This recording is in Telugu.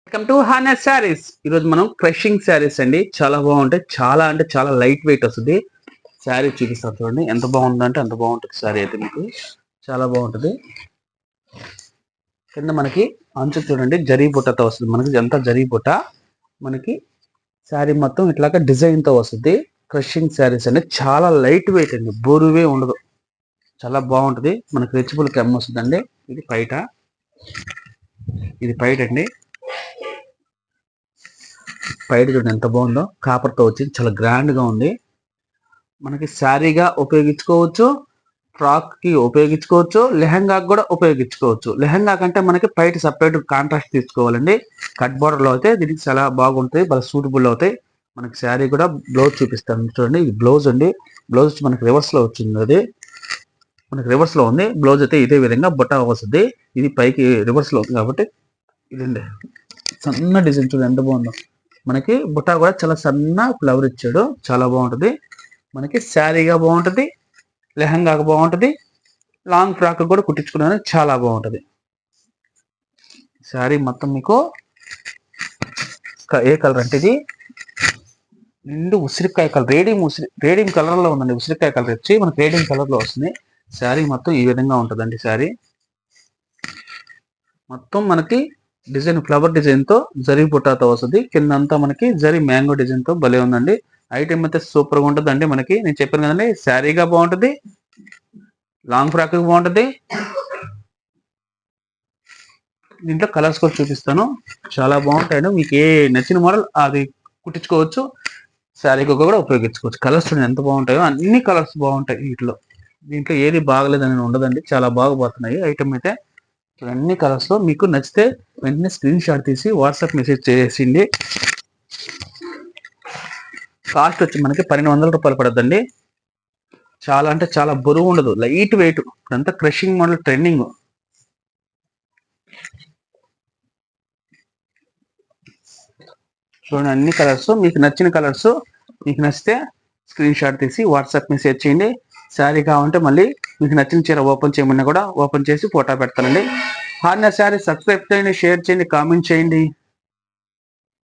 Welcome to honest saris. ఈరోజు మనం క్రషింగ్ శారీస్ అండి. చాలా బాగుంటాయి. చాలా అంటే చాలా లైట్ వెయిట్ వస్తుంది. శారీ చూపిస్తాను చూడండి. ఎంత బాగుందంటే అంత బాగుంటుంది శారీ అయితే మీకు చాలా బాగుంటుంది. కింద మనకి అంచు చూడండి జరీ బుట్టతో వస్తుంది. మనకి ఎంత జరీ బుట్ట మనకి శారీ మొత్తం ఇట్లాగా డిజైన్తో వస్తుంది. క్రషింగ్ శారీస్ అండి. చాలా లైట్ వెయిట్ అండి. బరువే ఉండదు. చాలా బాగుంటుంది. మనకి రిచబుల్ కెమ్ వస్తుందండి. ఇది పైట అండి. పైట చూడండి ఎంత బాగుందో. కాపర్తో వచ్చింది. చాలా గ్రాండ్గా ఉంది. మనకి శారీగా ఉపయోగించుకోవచ్చు, ఫ్రాక్కి ఉపయోగించుకోవచ్చు, లెహంగాకి కూడా ఉపయోగించుకోవచ్చు. లెహంగా కంటే మనకి పైట సపరేట్ కాంట్రాస్ట్ తీసుకోవాలండి. కట్ బోర్డర్లో అయితే దీనికి చాలా బాగుంటాయి, బాగా సూటబుల్ అవుతాయి. మనకి శారీ కూడా బ్లౌజ్ చూపిస్తాను చూడండి. ఇది బ్లౌజ్ అండి. బ్లౌజ్ మనకి రివర్స్లో వచ్చింది. అది మనకి రివర్స్లో ఉంది. బ్లౌజ్ అయితే ఇదే విధంగా బుట్ట వస్తుంది. ఇది పైకి రివర్స్లో ఉంది కాబట్టి ఇదండి. సన్న డిజైన్ చూడండి ఎంత బాగుందో. మనకి బుట్ట కూడా చాలా సన్న ఫ్లవర్ ఇచ్చాడు. చాలా బాగుంటుంది. మనకి శారీగా బాగుంటుంది, లెహంగాగా బాగుంటుంది, లాంగ్ ఫ్రాక్ కూడా కుట్టించుకున్నాను. చాలా బాగుంటుంది. శారీ మొత్తం మీకు ఏ కలర్ అంటే ఇది నిండు ఉసిరికాయ కలర్, రేడియం కలర్లో ఉందండి. ఉసిరికాయ కలర్ వచ్చి మనకి రేడియం కలర్లో వస్తుంది. శారీ మొత్తం ఈ విధంగా ఉంటుందండి. శారీ మొత్తం మనకి డిజైన్ ఫ్లవర్ డిజైన్తో జరీ బుట్టాతో వస్తుంది. కిందంతా మనకి జరీ మ్యాంగో డిజైన్తో భలే ఉందండి. ఐటమ్ అయితే సూపర్గా ఉంటుంది అండి. మనకి నేను చెప్పాను కదండి, శారీగా బాగుంటుంది, లాంగ్ ఫ్రాక్ బాగుంటుంది. దీంట్లో కలర్స్ కూడా చూపిస్తాను. చాలా బాగుంటాయండి. మీకు ఏ నచ్చిన మోడల్ అది కుట్టించుకోవచ్చు, శారీగా కూడా ఉపయోగించుకోవచ్చు. కలర్స్ చూడండి ఎంత బాగుంటాయో. అన్ని కలర్స్ బాగుంటాయి వీటిలో. దీంట్లో ఏది బాగలేదని ఉండదండి. చాలా బాగా పోతున్నాయి ఐటమ్ అయితే. అన్ని కలర్స్లో మీకు నచ్చితే వెంటనే స్క్రీన్ షాట్ తీసి వాట్సాప్ మెసేజ్ చేసిండి. కాస్ట్ వచ్చి మనకి 1200 రూపాయలు పడద్దండి. చాలా అంటే చాలా బరువు ఉండదు, లైట్ వెయిట్. ఇదంతా క్రషింగ్ మోడల్ ట్రెండింగ్. చూడండి అన్ని కలర్స్ మీకు నచ్చిన కలర్స్. మీకు నచ్చితే స్క్రీన్ షాట్ తీసి వాట్సాప్ మెసేజ్ చేయండి. శారీ కావాలంటే మళ్ళీ మీకు నచ్చిన చీర ఓపెన్ చేయమన్నా కూడా ఓపెన్ చేసి ఫోటో పెడతానండి. హానెస్ శారీ సబ్స్క్రైబ్ చేయండి, షేర్ చేయండి, కామెంట్ చేయండి.